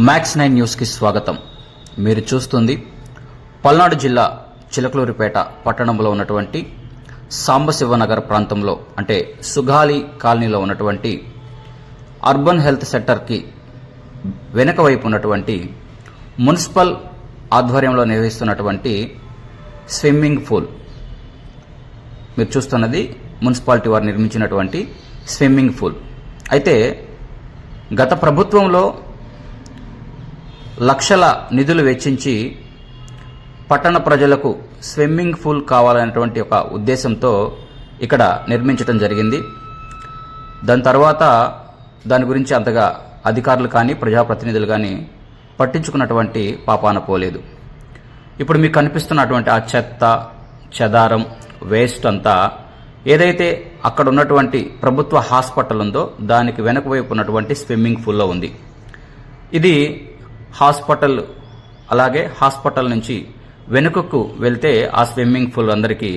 Max 9 న్యూస్కి స్వాగతం. మీరు చూస్తుంది పల్నాడు జిల్లా చిలకలూరిపేట పట్టణంలో ఉన్నటువంటి సాంబశివనగర్ ప్రాంతంలో అంటే సుగాలి కాలనీలో ఉన్నటువంటి అర్బన్ హెల్త్ సెంటర్కి వెనుక వైపు ఉన్నటువంటి మున్సిపల్ ఆధ్వర్యంలో నిర్వహిస్తున్నటువంటి స్విమ్మింగ్ పూల్. మీరు చూస్తున్నది మున్సిపాలిటీ వారు నిర్మించినటువంటి స్విమ్మింగ్ పూల్. అయితే గత ప్రభుత్వంలో లక్షల నిధులు వెచ్చించి పట్టణ ప్రజలకు స్విమ్మింగ్ పూల్ కావాలనేటువంటి ఒక ఉద్దేశంతో ఇక్కడ నిర్మించడం జరిగింది. దాని తర్వాత దాని గురించి అంతగా అధికారులు కానీ ప్రజాప్రతినిధులు కానీ పట్టించుకున్నటువంటి పాపాన పోలేదు. ఇప్పుడు మీకు కనిపిస్తున్నటువంటి ఆ చెత్త చెదారం వేస్ట్ అంతా ఏదైతే అక్కడ ఉన్నటువంటి ప్రభుత్వ హాస్పిటల్ ఉందో దానికి వెనక వైపు ఉన్నటువంటి స్విమ్మింగ్ పూల్లో ఉంది. ఇది హాస్పిటల్, అలాగే హాస్పిటల్ నుంచి వెనుకకు వెళ్తే ఆ స్విమ్మింగ్ పూల్ అందరికీ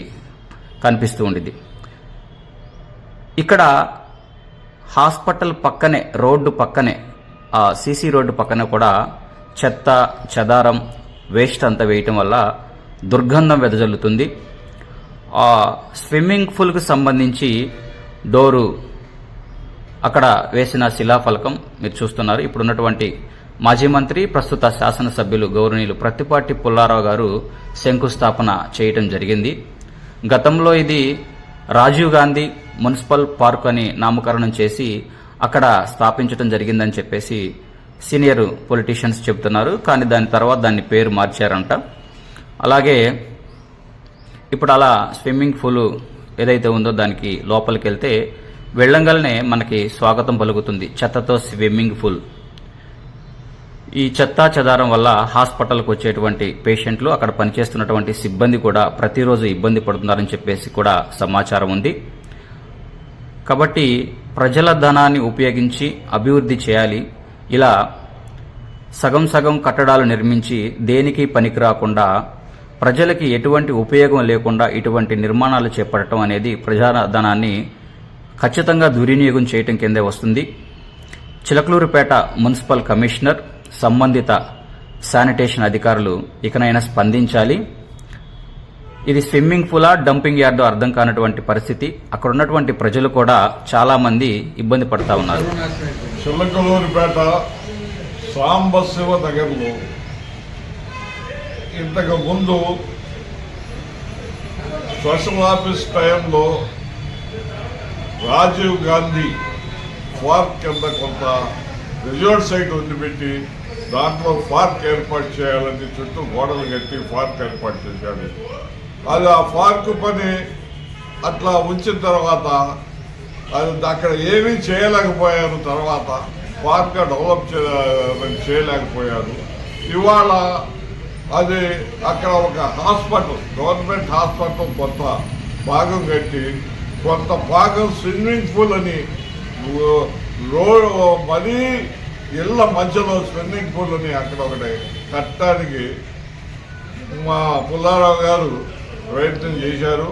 కనిపిస్తూ ఉండేది. ఇక్కడ హాస్పిటల్ పక్కనే రోడ్డు పక్కనే ఆ సీసీ రోడ్డు పక్కన కూడా చెత్త చెదారం వేస్ట్ అంతా వేయటం వల్ల దుర్గంధం వెదజల్లుతుంది. ఆ స్విమ్మింగ్ పూల్కు సంబంధించి డోరు అక్కడ వేసిన శిలాఫలకం మీరు చూస్తున్నారు. ఇప్పుడున్నటువంటి మాజీ మంత్రి, ప్రస్తుత శాసనసభ్యులు గౌరవనీయులు ప్రత్తిపాటి పుల్లారావు గారు శంకుస్థాపన చేయటం జరిగింది. గతంలో ఇది రాజీవ్ గాంధీ మున్సిపల్ పార్క్ అని నామకరణం చేసి అక్కడ స్థాపించడం జరిగిందని చెప్పేసి సీనియర్ పొలిటీషియన్స్ చెబుతున్నారు. కానీ దాని తర్వాత దాన్ని పేరు మార్చారంట. అలాగే ఇప్పుడు అలా స్విమ్మింగ్ పూల్ ఏదైతే ఉందో దానికి లోపలికి వెళ్తే వెళ్ళంగానే మనకి స్వాగతం పలుకుతుంది చెత్తతో స్విమ్మింగ్ పూల్. ఈ చెత్తా చెదారం వల్ల హాస్పిటల్కి వచ్చేటువంటి పేషెంట్లు, అక్కడ పనిచేస్తున్నటువంటి సిబ్బంది కూడా ప్రతిరోజు ఇబ్బంది పడుతున్నారని చెప్పేసి కూడా సమాచారం ఉంది. కాబట్టి ప్రజల ధనాన్ని ఉపయోగించి అభివృద్ధి చేయాలి. ఇలా సగం సగం కట్టడాలు నిర్మించి దేనికి పనికి రాకుండా, ప్రజలకి ఎటువంటి ఉపయోగం లేకుండా ఇటువంటి నిర్మాణాలు చేపట్టడం అనేది ప్రజాధనాన్ని ఖచ్చితంగా దుర్వినియోగం చేయటం కిందే వస్తుంది. చిలకలూరిపేట మున్సిపల్ కమిషనర్, సంబంధిత శానిటేషన్ అధికారులు ఇకనైనా స్పందించాలి. ఇది స్విమ్మింగ్ పూలా డంపింగ్ యార్డు అర్థం కానటువంటి పరిస్థితి. అక్కడ ఉన్నటువంటి ప్రజలు కూడా చాలా మంది ఇబ్బంది పడతా ఉన్నారు. చిలకలూరిపేట సాంబశివ నగర్లో ఇంతకు ముందు స్పెషల్ ఆఫీస్ టైంలో రాజీవ్ గాంధీ పార్క్ కింద కొంత రిజర్వ్ సైట్ వదిలిపెట్టి దాంట్లో పార్క్ ఏర్పాటు చేయాలని చుట్టూ గోడలు కట్టి పార్క్ ఏర్పాటు చేశాడు. అది ఆ పార్క్ పని అట్లా ఉంచిన తర్వాత అది అక్కడ ఏమీ చేయలేకపోయారు. తర్వాత పార్క్ డెవలప్ చేయలేకపోయారు. ఇవాళ అది అక్కడ ఒక హాస్పిటల్, గవర్నమెంట్ హాస్పిటల్ కొంత భాగం కట్టి కొంత భాగం స్విమ్మింగ్ పూల్ అని మరీ ఇళ్ల మధ్యలో స్విమ్మింగ్ పూల్ అని అక్కడ ఒకటి కట్టడానికి మా పుల్లారావు గారు ప్రయత్నం చేశారు.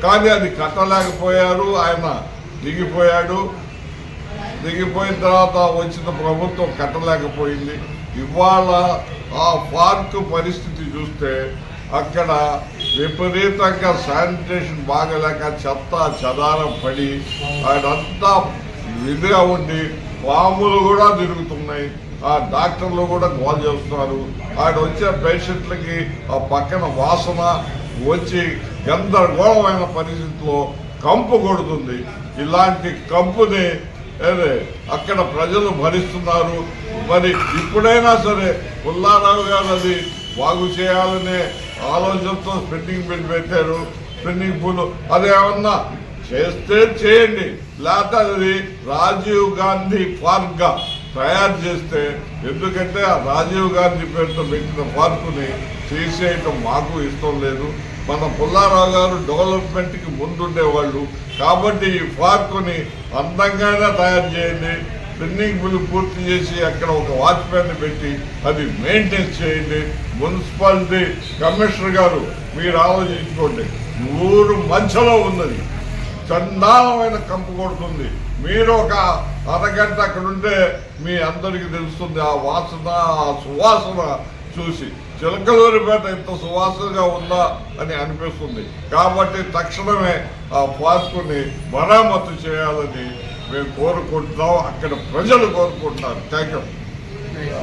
కానీ అది కట్టలేకపోయారు. ఆయన దిగిపోయాడు. దిగిపోయిన తర్వాత వచ్చిన ప్రభుత్వం కట్టలేకపోయింది. ఇవాళ ఆ పార్కు పరిస్థితి చూస్తే అక్కడ విపరీతంగా శానిటేషన్ బాగలేక చెత్త చెదారం పడి ఆయనంతా విధిగా ఉండి పాములు కూడా తిరుగుతున్నాయి. ఆ డాక్టర్లు కూడా గోల్ చేస్తున్నారు. ఆయన వచ్చే పేషెంట్లకి ఆ పక్కన వాసన వచ్చి గందరగోళమైన పరిస్థితిలో కంపు కొడుతుంది. ఇలాంటి కంపుని అక్కడ ప్రజలు భరిస్తున్నారు. మరి ఇప్పుడైనా సరే పుల్లారావు గారు అది బాగు చేయాలనే ఆలోచనతో స్పెండింగ్ బిల్ పెట్టారు. స్పెండింగ్ పూల్ అదేమన్నా చేస్తే చేయండి, లేకపోతే అది రాజీవ్ గాంధీ పార్క్ గా తయారు చేస్తే, ఎందుకంటే ఆ రాజీవ్ గాంధీ పేరుతో పెట్టిన పార్కుని తీసేయటం మాకు ఇష్టం లేదు. మన పుల్లారావు గారు డెవలప్మెంట్కి ముందుండేవాళ్ళు కాబట్టి ఈ పార్కుని అందంగానే తయారు చేయండి. స్విమ్మింగ్ పూల్ పూర్తి చేసి అక్కడ ఒక వాచ్మెన్ పెట్టి అది మెయింటైన్ చేయండి. మున్సిపాలిటీ కమిషనర్ గారు మీరు ఆలోచించుకోండి. ఊరు మధ్యలో ఉన్నది చండాలమైన కంపు కొడుతుంది. మీరు ఒక అరగంట అక్కడ ఉంటే మీ అందరికీ తెలుస్తుంది ఆ వాసన, ఆ సువాసన చూసి చిలకలూరిపేట ఇంత సువాసనగా ఉందా అని అనిపిస్తుంది. కాబట్టి తక్షణమే ఆ పార్కుని మరామత్తు చేయాలని మేము కోరుకుంటున్నాం, అక్కడ ప్రజలు కోరుకుంటున్నారు. Thank you.